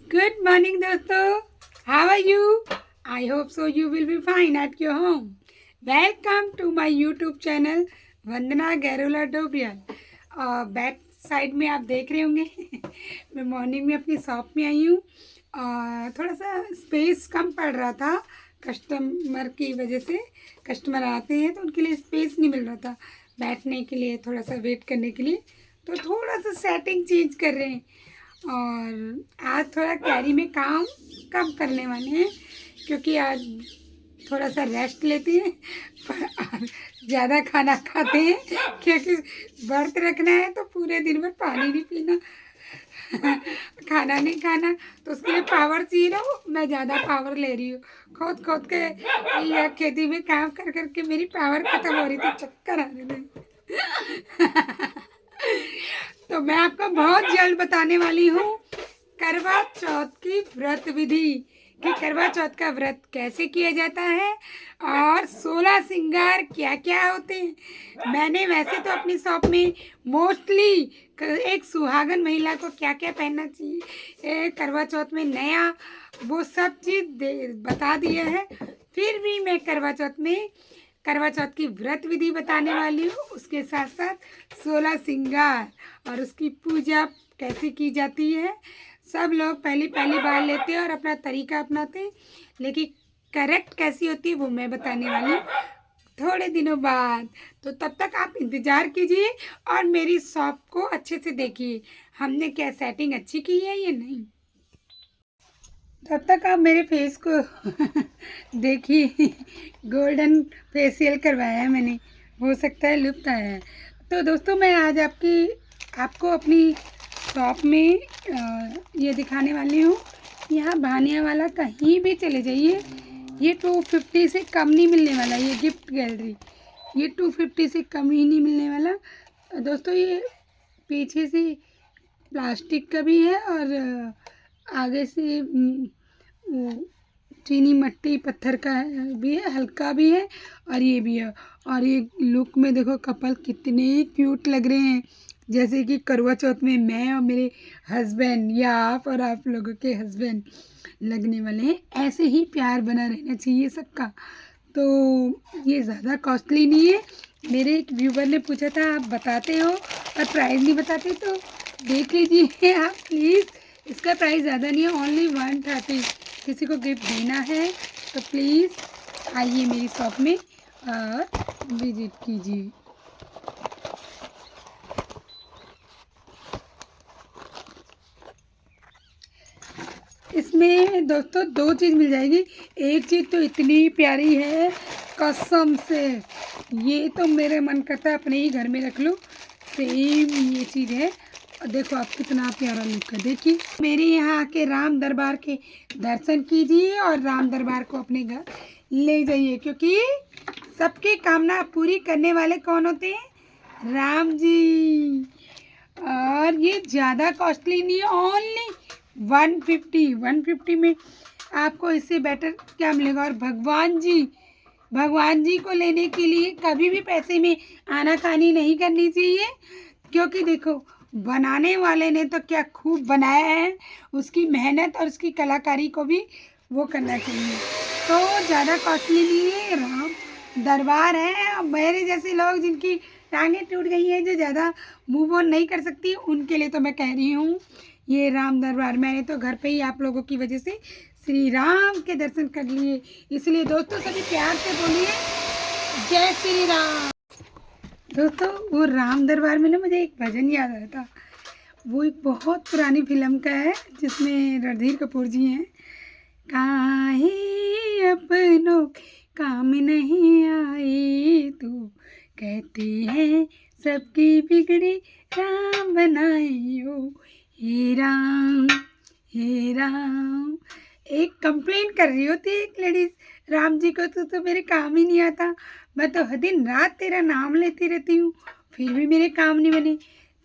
Good morning, dosto. How are you? I hope so you will be fine at your home. Welcome to my YouTube channel Vandana Gairola Dobiyal. Back side में आप देख रहे होंगे मैं morning में अपनी शॉप में आई हूँ और थोड़ा सा स्पेस कम पड़ रहा था कस्टमर की वजह से। कस्टमर आते हैं तो उनके लिए स्पेस नहीं मिल रहा था बैठने के लिए, थोड़ा सा वेट करने के लिए, तो थोड़ा सा सेटिंग चेंज कर रहे हैं। और आज थोड़ा कैरी में काम कम करने वाले हैं क्योंकि आज थोड़ा सा रेस्ट लेते हैं पर ज़्यादा खाना खाते हैं क्योंकि व्रत रखना है तो पूरे दिन में पानी नहीं पीना खाना नहीं खाना, तो उसके लिए पावर चाहिए ना। वो मैं ज़्यादा पावर ले रही हूँ, खोद खोद के या खेती में काम कर करके मेरी पावर ख़त्म हो रही थी, चक्कर आ रहे थे तो मैं आपको बहुत जल्द बताने वाली हूँ करवा चौथ की व्रत विधि कि करवा चौथ का व्रत कैसे किया जाता है और 16 श्रृंगार क्या क्या होते हैं। मैंने वैसे तो अपनी शॉप में मोस्टली एक सुहागन महिला को क्या क्या पहनना चाहिए करवा चौथ में नया, वो सब चीज़ बता दिया है। फिर भी मैं करवा चौथ की व्रत विधि बताने वाली हूँ, उसके साथ साथ 16 श्रृंगार और उसकी पूजा कैसे की जाती है। सब लोग पहली बार लेते हैं और अपना तरीका अपनाते हैं, लेकिन करेक्ट कैसी होती है वो मैं बताने वाली हूँ थोड़े दिनों बाद। तो तब तक आप इंतज़ार कीजिए और मेरी शॉप को अच्छे से देखिए, हमने क्या सेटिंग अच्छी की है या नहीं। तब तक आप मेरे फेस को देखिए गोल्डन फेशियल करवाया है मैंने, हो सकता है लुप्त आया है। तो दोस्तों मैं आज आपको अपनी शॉप में ये दिखाने वाली हूँ। यहाँ भानिया वाला कहीं भी चले जाइए, ये 250 से कम नहीं मिलने वाला। ये गिफ्ट गैलरी ये 250 से कम ही नहीं मिलने वाला दोस्तों। ये पीछे से प्लास्टिक का भी है और आगे से चीनी मट्टी पत्थर का भी है, हल्का भी है और ये भी है। और ये लुक में देखो कपल कितने क्यूट लग रहे हैं, जैसे कि करवा चौथ में मैं और मेरे हस्बैंड या आप और आप लोगों के हस्बैंड लगने वाले हैं। ऐसे ही प्यार बना रहना चाहिए सबका। तो ये ज़्यादा कॉस्टली नहीं है। मेरे एक व्यूवर ने पूछा था आप बताते हो और प्राइस नहीं बताते, तो देख लीजिए आप प्लीज़। इसका प्राइस ज़्यादा नहीं है, ओनली 130। किसी को गिफ्ट देना है तो प्लीज़ आइए मेरी शॉप में और विजिट कीजिए। इसमें दोस्तों दो चीज़ मिल जाएगी। एक चीज़ तो इतनी प्यारी है कसम से, ये तो मेरे मन करता है अपने ही घर में रख लूँ। सेम ये चीज़ है और देखो आप कितना प्यारा लुक है। देखिए मेरे यहाँ आके राम दरबार के दर्शन कीजिए और राम दरबार को अपने घर ले जाइए, क्योंकि सबकी कामना पूरी करने वाले कौन होते हैं? राम जी। और ये ज़्यादा कॉस्टली नहीं है, ओनली 150 में आपको इससे बेटर क्या मिलेगा। और भगवान जी को लेने के लिए कभी भी पैसे में आनाकानी नहीं करनी चाहिए, क्योंकि देखो बनाने वाले ने तो क्या खूब बनाया है, उसकी मेहनत और उसकी कलाकारी को भी वो करना चाहिए। तो ज़्यादा कॉस्टली नहीं है, राम दरबार है। और मेरे जैसे लोग जिनकी टांगें टूट गई हैं, जो ज़्यादा मूव ऑन नहीं कर सकती, उनके लिए तो मैं कह रही हूँ ये राम दरबार। मैंने तो घर पे ही आप लोगों की वजह से श्री राम के दर्शन कर लिए, इसलिए दोस्तों सभी प्यार से बोलिए जय श्री राम। दोस्तों वो राम दरबार में ना मुझे एक भजन याद आया था। वो एक बहुत पुरानी फिल्म का है जिसमें रणधीर कपूर जी हैं। काहे अपनों काम नहीं आए तू, कहते हैं सबकी बिगड़ी राम बनाए हो। हे राम हे राम। एक कंप्लेन कर रही होती है एक लेडीज राम जी को, तो मेरे काम ही नहीं आता, मैं तो दिन रात तेरा नाम लेती रहती हूँ फिर भी मेरे काम नहीं बने।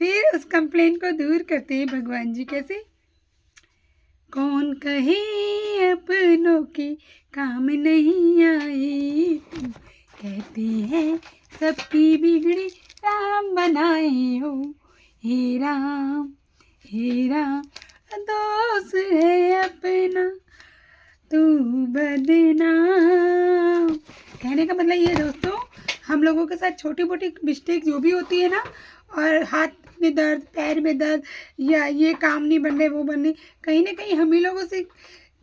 फिर उस कंप्लेन को दूर करते हैं भगवान जी कैसे? कौन कहे अपनों के काम नहीं आए तुम, कहते हैं सबकी बिगड़ी राम बनाए हो। हे राम दोष है अपना तू बदनाम। कहने का मतलब ये दोस्तों, हम लोगों के साथ छोटी मोटी मिस्टेक जो भी होती है ना, और हाथ में दर्द, पैर में दर्द, या ये काम नहीं बन रहे, वो बन रही, कहीं ना कहीं हम ही लोगों से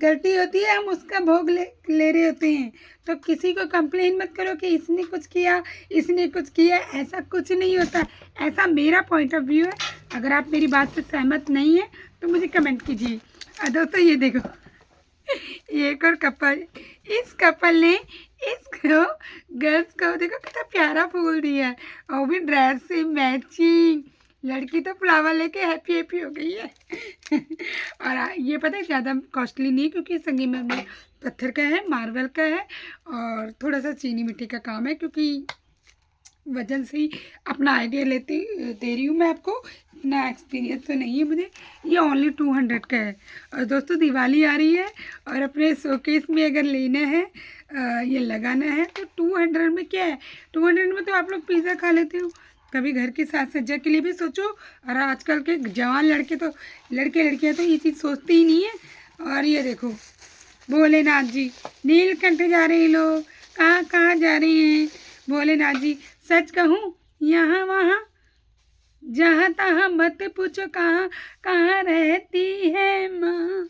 गलती होती है, हम उसका भोग ले रहे होते हैं। तो किसी को कंप्लेन मत करो कि इसने कुछ किया, इसने कुछ किया, ऐसा कुछ नहीं होता। ऐसा मेरा पॉइंट ऑफ व्यू है। अगर आप मेरी बात से सहमत नहीं है तो मुझे कमेंट कीजिए। दोस्तों ये देखो, एक और कपल, इस कपल ने इसको गर्ल्स को देखो कितना प्यारा फूल दिया है, और वो भी ड्रेस से मैचिंग। लड़की तो फ्लावर लेके हैप्पी हैप्पी हो गई है। और ये पता है ज़्यादा कॉस्टली नहीं है, क्योंकि संगमरमर में पत्थर का है, मार्बल का है, और थोड़ा सा चीनी मिट्टी का काम है। क्योंकि वजन से ही अपना आइडिया दे रही हूँ मैं आपको, इतना एक्सपीरियंस तो नहीं है मुझे। ये ओनली 200 का है। और दोस्तों दिवाली आ रही है, और अपने शोकेस में अगर लेना है, ये लगाना है, तो 200 में क्या है, 200 में तो आप लोग पिज़्ज़ा खा लेते हो। कभी घर की साज सज्जा के लिए भी सोचो। और आजकल के जवान लड़के लड़कियाँ तो ये चीज़ सोचती ही नहीं है। और ये देखो भोलेनाथ जी, नीलकंठ जा रहे हैं लोग, कहाँ कहाँ जा रहे हैं भोलेनाथ जी। सच कहूँ, यहाँ वहाँ जहाँ तहाँ मत पूछो कहाँ कहाँ रहती है माँ।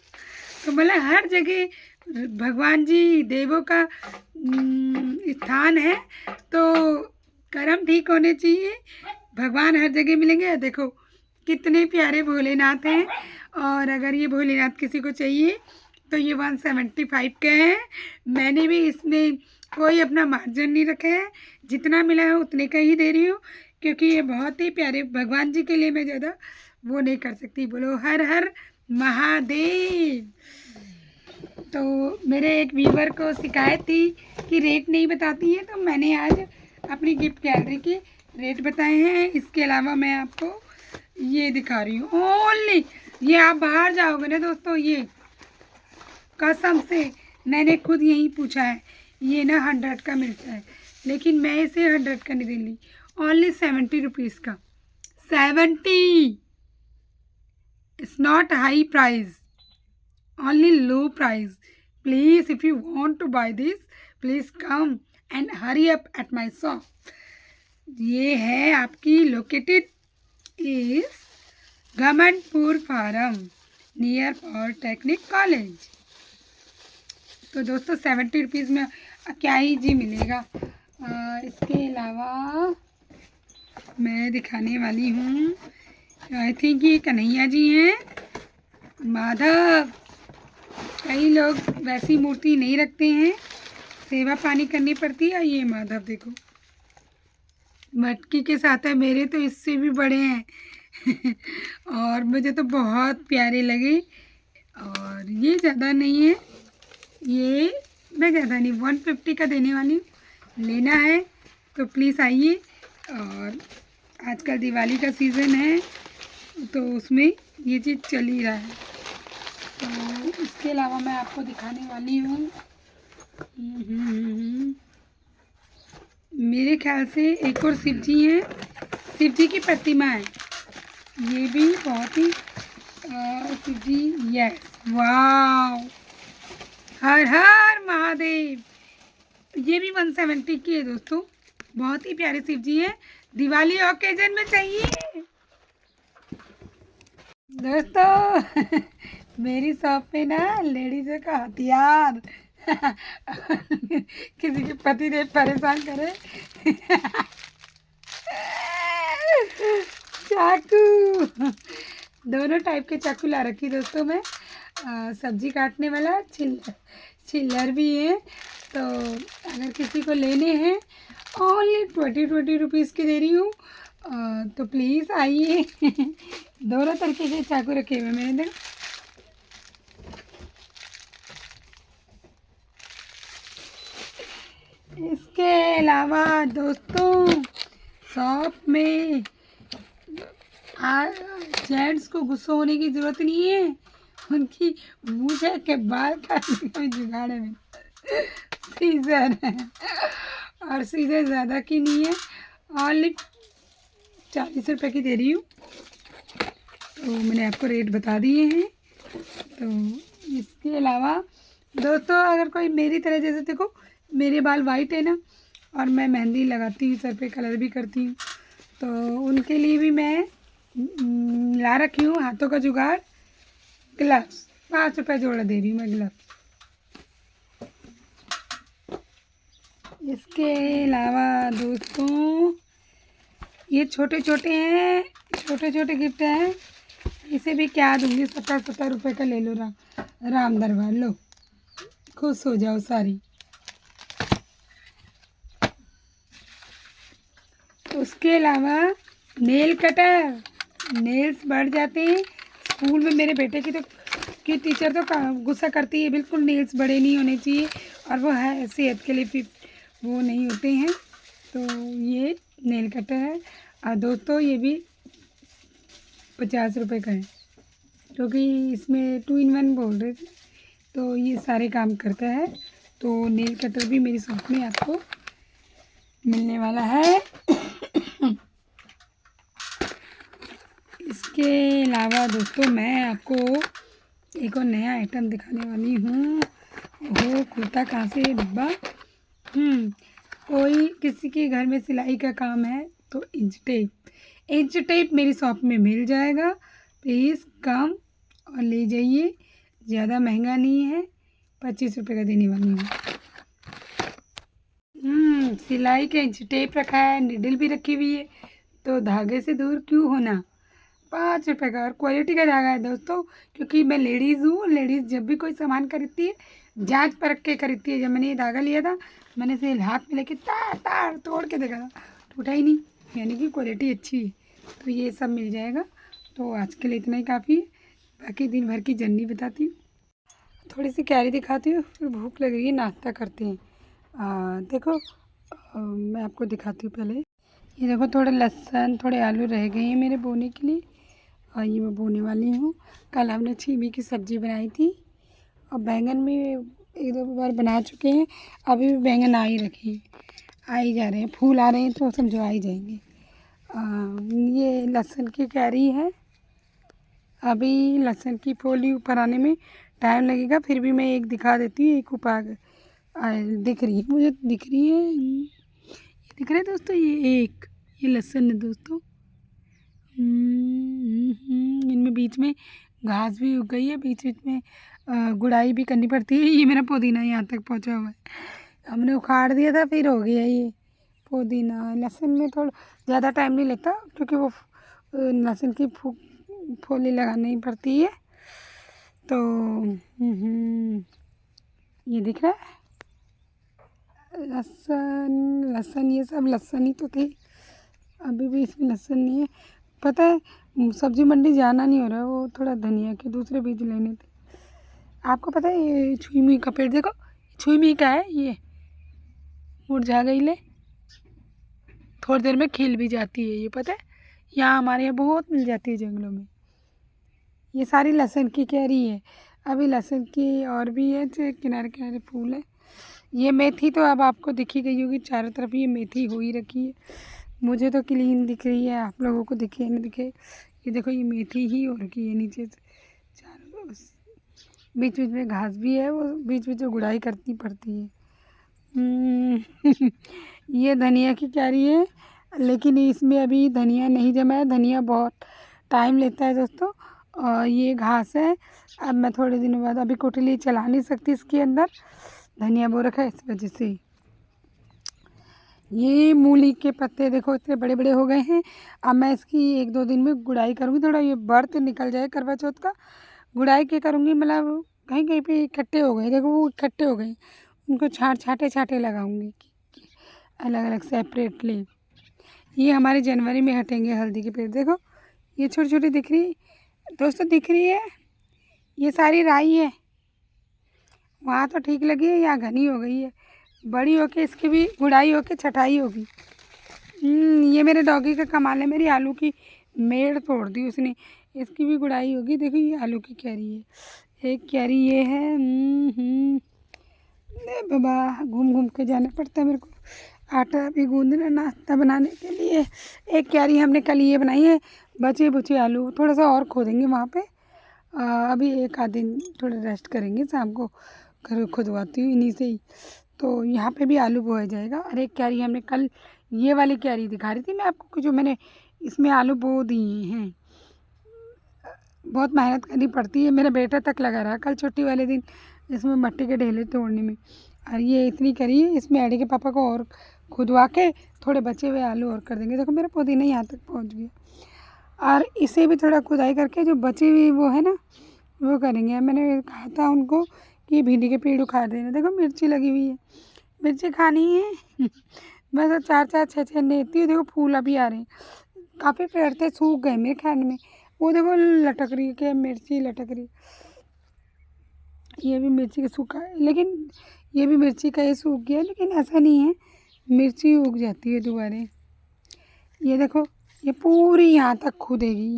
तो बोला हर जगह भगवान जी देवों का स्थान है, तो कर्म ठीक होने चाहिए, भगवान हर जगह मिलेंगे। देखो कितने प्यारे भोलेनाथ हैं। और अगर ये भोलेनाथ किसी को चाहिए तो ये 175 के हैं। मैंने भी इसमें कोई अपना मार्जिन नहीं रखा है, जितना मिला है उतने का ही दे रही हूँ, क्योंकि ये बहुत ही प्यारे भगवान जी के लिए मैं ज़्यादा वो नहीं कर सकती। बोलो हर हर महादेव। तो मेरे एक व्यूवर को शिकायत थी कि रेट नहीं बताती है, तो मैंने आज अपनी गिफ्ट गैलरी के रेट बताए हैं। इसके अलावा मैं आपको ये दिखा रही हूँ ओनली, ये आप बाहर जाओगे ना दोस्तों, ये कसम से मैंने खुद यही पूछा है, ये ना 100 का मिलता है, लेकिन मैं इसे 100 का नहीं दे रही, ओनली 70 रुपीज़ का। 70, it's not high price, only low price. Please if you want to buy this, please come and hurry up at my shop. ये है आपकी located is Gamanpur farm near polytechnic college. तो दोस्तों 70 रुपीज़ में क्या ही जी मिलेगा। इसके अलावा मैं दिखाने वाली हूँ, आई थिंक ये कन्हैया जी हैं, माधव। कई लोग वैसी मूर्ति नहीं रखते हैं, सेवा पानी करनी पड़ती है। ये माधव देखो मटकी के साथ है, मेरे तो इससे भी बड़े हैं। और मुझे तो बहुत प्यारे लगे। और ये ज़्यादा नहीं है, ये मैं ज़्यादा नहीं 150 का देने वाली हूँ। लेना है तो प्लीज़ आइए। और आजकल दिवाली का सीज़न है, तो उसमें ये चीज़ चल ही रहा है। तो इसके अलावा मैं आपको दिखाने वाली हूँ, मेरे ख्याल से एक और शिव जी हैं, शिव जी की प्रतिमा है। ये भी बहुत ही शिव जी, यस, वाव, हर हर महादेव। ये भी 170 की है दोस्तों, बहुत ही प्यारे शिव जी हैं, दिवाली ओकेजन में चाहिए दोस्तों। मेरी शॉप पे ना लेडीज़ों का हथियार, किसी के पति देव परेशान करे, चाकू, दोनों टाइप के चाकू ला रखी दोस्तों मैं। सब्जी काटने वाला, छिल्लर भी है। तो अगर किसी को लेने हैं ओनली 20 रुपीज़ की दे रही हूँ, तो प्लीज़ आइए। दोनों तरीके के चाकू रखे हुए मैंने, देखो इसके अलावा दोस्तों शॉप में जेंट्स को गुस्सा होने की ज़रूरत नहीं है, उनकी मूछे के बाल काटने का जुगाड़ है। सीजर है, और सीजर ज़्यादा की नहीं है, ओनली 40 रुपये की दे रही हूँ। तो मैंने आपको रेट बता दिए हैं। तो अलावा दोस्तों, अगर कोई मेरी तरह, जैसे देखो मेरे बाल वाइट है ना, और मैं मेहंदी लगाती हूँ, सर पे कलर भी करती हूँ, तो उनके लिए भी मैं ला रखी हूँ हाथों का जुगाड़, ग्लव्स। 5 रुपये जोड़ा दे रही हूँ मैं ग्लव्स। इसके अलावा दोस्तों, ये छोटे छोटे हैं, छोटे छोटे गिफ्ट हैं। इसे भी क्या दूँगी, 70 रुपये का ले लो। राम दरबार लो, खुश हो जाओ सारी। उसके अलावा नेल कटर, नेल्स बढ़ जाते हैं। स्कूल में मेरे बेटे की टीचर तो गुस्सा करती है, बिल्कुल नेल्स बड़े नहीं होने चाहिए, और वो है सेहत के लिए भी वो नहीं होते हैं। तो ये नेल कटर है। और दोस्तों ये भी 50 रुपये का है, क्योंकि इसमें 2 in 1 बोल रहे थे, तो ये सारे काम करता है। तो नेल कटर भी मेरी शॉप में आपको मिलने वाला है। इसके अलावा दोस्तों, मैं आपको एक और नया आइटम दिखाने वाली हूँ। वो खुलता कहाँ से डिब्बा। कोई किसी के घर में सिलाई का काम है तो इंच टेप मेरी शॉप में मिल जाएगा। प्लीज़ कम और ले जाइए, ज़्यादा महंगा नहीं है, 25 रुपये का देने वाली हूँ। सिलाई का इंच टेप रखा है, निडल भी रखी हुई है, तो धागे से दूर क्यों होना। 5 रुपये का, और क्वालिटी का धागा है दोस्तों, क्योंकि मैं लेडीज़ हूँ। लेडीज़ जब भी कोई सामान खरीदती है, जांच परख के खरीदती है। जब मैंने ये धागा लिया था, मैंने इसे हाथ में लेके तार तार तोड़ के देखा था, टूटा ही नहीं, यानी कि क्वालिटी अच्छी है। तो ये सब मिल जाएगा। तो आज के लिए इतना ही काफ़ी है, बाकी दिन भर की जर्नी बताती हूँ। थोड़ी सी कैरी दिखाती हूँ, फिर भूख लग रही है, नाश्ता करते हैं। देखो, मैं आपको दिखाती हूँ पहले। ये देखो, थोड़े लहसुन, थोड़े आलू रह गए हैं मेरे बोने के लिए, और ये मैं बोने वाली हूँ। कल हमने छीमी की सब्ज़ी बनाई थी, और बैंगन भी 1-2 बार बना चुके हैं। अभी भी बैंगन आ ही रखे हैं, आ ही जा रहे हैं, फूल आ रहे हैं, तो समझो आ ही जाएंगे। ये लहसुन की कैरी है। अभी लहसुन की फोली ऊपर आने में टाइम लगेगा, फिर भी मैं एक दिखा देती हूँ। एक ऊपर दिख रही है, मुझे दिख रही है, ये दिख रहा है दोस्तों। ये लहसुन है दोस्तों। इनमें बीच में घास भी उग गई है, बीच बीच में गुड़ाई भी करनी पड़ती है। ये मेरा पुदीना यहाँ तक पहुँचा हुआ है, हमने उखाड़ दिया था, फिर हो गया ये पुदीना। लहसुन में थोड़ा ज़्यादा टाइम नहीं लगता, क्योंकि वो लहसुन की फोली लगानी पड़ती है। तो ये दिख रहा है लहसुन, ये सब लहसुन ही तो थे, अभी भी इसमें लहसुन नहीं है। पता है, सब्ज़ी मंडी जाना नहीं हो रहा है, वो थोड़ा धनिया के दूसरे बीज लेने थे। आपको पता है, ये छुई मुई का पेड़ देखो, छुई मुई का है, ये मुरझा गई, ले थोड़ी देर में खिल भी जाती है। ये पता है, यहाँ हमारे यहाँ बहुत मिल जाती है जंगलों में। ये सारी लहसुन की कैरी है। अभी लहसुन की और भी है, जो किनारे किनारे फूल है। ये मेथी तो अब आपको दिखी गई होगी, चारों तरफ ये मेथी हो ही रखी है। मुझे तो क्लीन दिख रही है, आप लोगों को दिखे नहीं दिखे, ये देखो, ये मेथी ही हो रखी है नीचे से चारों। बीच बीच में घास भी है, वो बीच बीच में गुड़ाई करनी पड़ती है। ये धनिया की क्यारी है, लेकिन इसमें अभी धनिया नहीं जमा है, धनिया बहुत टाइम लेता है दोस्तों। और ये घास है, अब मैं थोड़े दिनों बाद, अभी कोटली चला नहीं सकती इसके अंदर, धनिया बो रखा है, इस वजह से। ये मूली के पत्ते देखो, इतने बड़े बड़े हो गए हैं। अब मैं इसकी 1-2 दिन में गुड़ाई करूँगी, थोड़ा ये बर्त निकल जाए करवा चौथ का। गुड़ाई क्या करूँगी, मतलब कहीं कहीं पे इकट्ठे हो गए, देखो वो इकट्ठे हो गए, उनको छांटे लगाऊंगी अलग अलग सेपरेटली। ये हमारे जनवरी में हटेंगे हल्दी के पेड़। देखो, ये छोटी छोटी दिख रही दोस्तों, दिख रही है, ये सारी राई है। वहाँ तो ठीक लगी है, यहाँ घनी हो गई है, बड़ी होके इसकी भी गुड़ाई होके छटाई होगी। ये मेरे डॉगी का कमाल है, मेरी आलू की मेड़ तोड़ दी उसने, इसकी भी गुड़ाई होगी। देखो, ये आलू की कैरी है, एक कैरी ये है। बाबा, घूम घूम के जाना पड़ता है मेरे को, आटा भी गूंदना नाश्ता बनाने के लिए। एक क्यारी हमने कल ये बनाई है, बचे बुचे आलू, थोड़ा सा और खोदेंगे वहाँ पे, अभी एक आध दिन थोड़ा रेस्ट करेंगे, शाम को घर खुदवाती हूँ इन्हीं से ही। तो यहाँ पे भी आलू बोया जाएगा। और एक क्यारी हमने कल ये वाली क्यारी दिखा रही थी मैं आपको कि जो मैंने इसमें आलू बो दिए हैं। बहुत मेहनत करनी पड़ती है, मेरा बेटा तक लगा रहा कल छुट्टी वाले दिन इसमें मट्टी के ढेले तोड़ने में। और ये इतनी करी है, इसमें एडी के पापा को और खुदवा के थोड़े बचे हुए आलू और कर देंगे। देखो मेरा पुदीना यहाँ तक पहुँच गया। और इसे भी थोड़ा खुदाई करके जो बची हुई वो है ना वो करेंगे। मैंने कहा था उनको कि भिंडी के पेड़ उखाड़ देना। देखो मिर्ची लगी हुई है, मिर्ची खानी है मैं तो 4-4 6-6 लेती हूँ। देखो फूल अभी आ रहे हैं, काफ़ी पेड़ थे सूख गए मेरे ख्याल में। वो देखो लटक रही है, क्या मिर्ची लटक रही। ये भी मिर्ची का सूखा है, लेकिन ये भी मिर्ची का ही सूख गया। लेकिन ऐसा नहीं है, मिर्ची उग जाती है दोबारा। ये देखो ये पूरी यहाँ तक खुदेगी,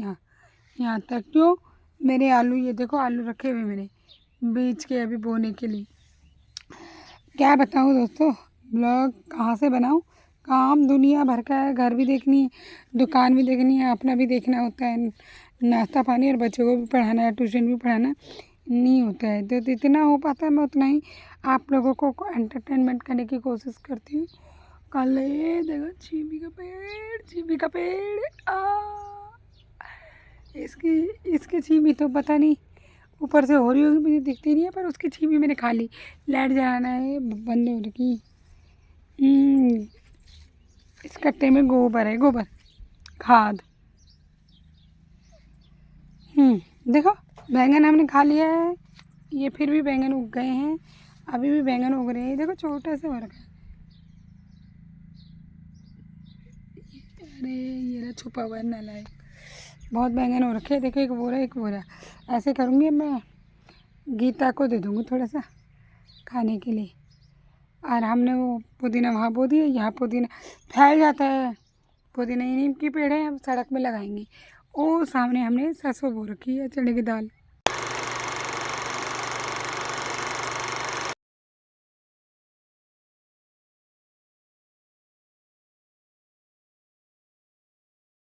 यहाँ तक। क्यों? मेरे आलू, ये देखो आलू रखे हुए मैंने बीज के अभी बोने के लिए। क्या बताऊँ दोस्तों, ब्लॉग कहाँ से बनाऊँ, काम दुनिया भर का है। घर भी देखनी है, दुकान भी देखनी है, अपना भी देखना होता है, नाश्ता पानी, और बच्चों को भी पढ़ाना है, ट्यूशन भी पढ़ाना नहीं होता है। तो जितना हो पाता है मैं उतना ही आप लोगों को एंटरटेनमेंट करने की कोशिश करती हूँ। कल ये देखो चीमी का पेड़, चीमी का पेड़ इसकी चीमी तो पता नहीं ऊपर से हो रही होगी, मुझे दिखती नहीं है। पर उसकी चीमी मैंने खा ली। लाइट जलाना है बंद हो रही। इस कट्टे में गोबर है, गोबर खाद। देखो बैंगन हमने खा लिया है। ये फिर भी बैंगन उग गए हैं, अभी भी बैंगन उग रहे हैं। देखो छोटा सा हो रखा है। अरे ये रहा छुपा हुआ है नालायक। बहुत बैंगन हो रखे हैं। देखो एक बोरा ऐसे करूँगी मैं, गीता को दे दूँगी थोड़ा सा खाने के लिए। और हमने वो पुदीना वहाँ बो दिया, यहाँ पुदीना फैल जाता है। पुदीना नीम की पेड़ है, हम सड़क में लगाएंगे। और सामने हमने सरसों बो रखी है, चने की दाल।